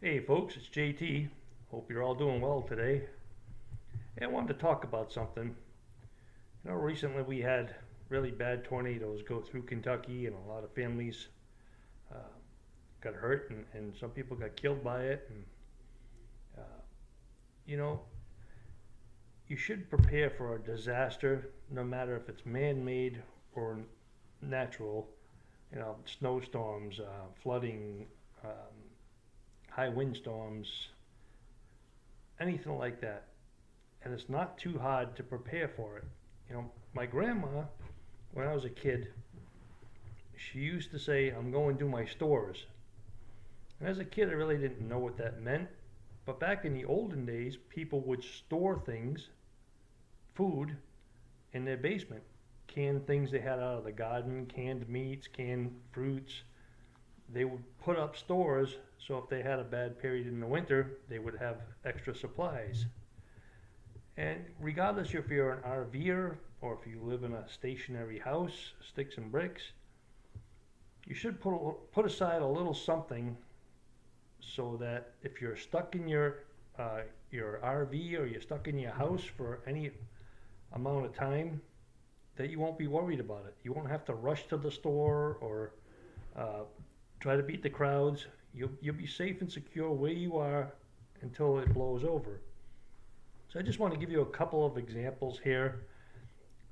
Hey folks, it's JT. Hope you're all doing well today. And I wanted to talk about something. Recently we had really bad tornadoes go through Kentucky, and a lot of families uh, got hurt, and some people got killed by it. And uh, you know, you should prepare for a disaster, no matter if it's man-made or natural. Snowstorms, flooding, high windstorms, anything like that. And it's not too hard to prepare for it. My grandma, when I was a kid, she used to say, "I'm going to my stores." And as a kid, I really didn't know what that meant. But back in the olden days, people would store things, food, in their basement. Canned things they had out of the garden, canned meats, canned fruits. They would put up stores so if they had a bad period in the winter, they would have extra supplies. And regardless if you're an RVer or if you live in a stationary house, sticks and bricks, you should put aside a little something so that if you're stuck in your RV or you're stuck in your house for any amount of time, that you won't be worried about it. You won't have to rush to the store or try to beat the crowds. You'll be safe and secure where you are until it blows over. So I just want to give you a couple of examples here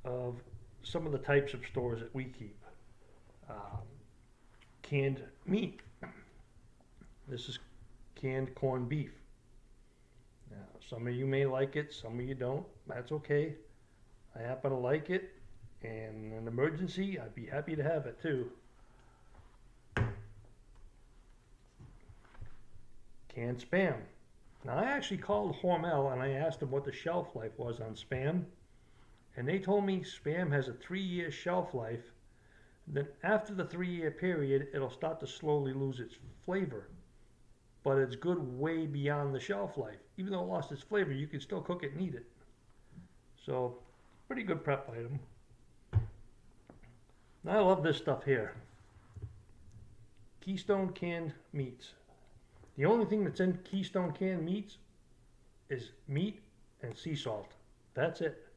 of some of the types of stores that we keep. Canned meat. This is canned corned beef. Now, some of you may like it, some of you don't. That's okay. I happen to like it, and in an emergency, I'd be happy to have it too. Canned spam. Now, I actually called Hormel and I asked them what the shelf life was on spam, and they told me spam has a 3-year shelf life. Then after the 3-year period, it'll start to slowly lose its flavor, but it's good way beyond the shelf life. Even though it lost its flavor, you can still cook it and eat it. So, pretty good prep item. Now, I love this stuff here. Keystone canned meats. The only thing that's in Keystone canned meats is meat and sea salt. That's it.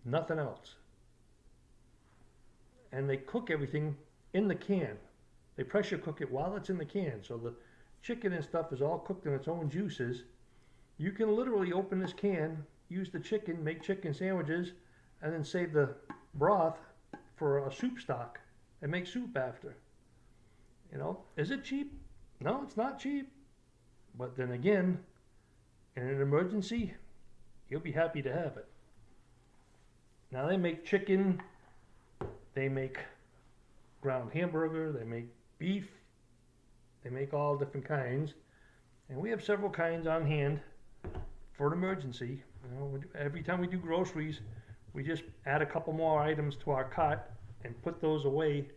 Nothing else. And they cook everything in the can. They pressure cook it while it's in the can. So the chicken and stuff is all cooked in its own juices. You can literally open this can, use the chicken, make chicken sandwiches, and then save the broth for a soup stock and make soup after. Is it cheap? No, it's not cheap. But then again, in an emergency, you'll be happy to have it. Now they make chicken, they make ground hamburger, they make beef, they make all different kinds. And we have several kinds on hand for an emergency. Every time we do groceries, we just add a couple more items to our cart and put those away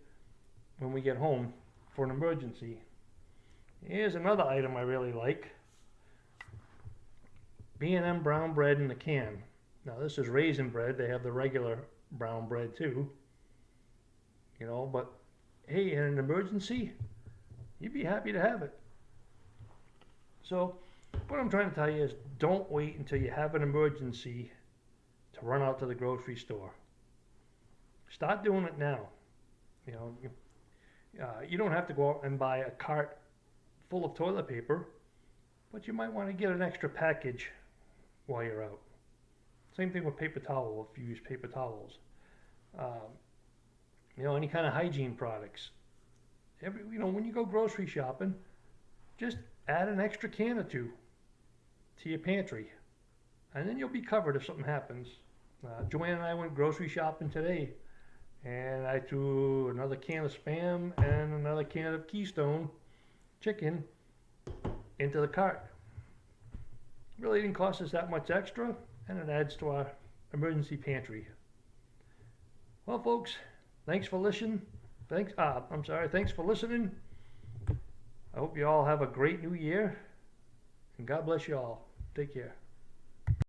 when we get home for an emergency. Here's another item I really like. B&M brown bread in the can. Now this is raisin bread. They have the regular brown bread too. But hey, in an emergency, you'd be happy to have it. So what I'm trying to tell you is don't wait until you have an emergency to run out to the grocery store. Start doing it now. You don't have to go out and buy a cart full of toilet paper, but you might want to get an extra package while you're out. Same thing with paper towel if you use paper towels. Any kind of hygiene products. When you go grocery shopping, just add an extra can or two to your pantry, and then you'll be covered if something happens. Joanne and I went grocery shopping today, and I threw another can of spam and another can of Keystone chicken into the cart. Really didn't cost us that much extra, and it adds to our emergency pantry. Well, folks, thanks for listening. Thanks for listening. I hope you all have a great new year, and God bless you all. Take care.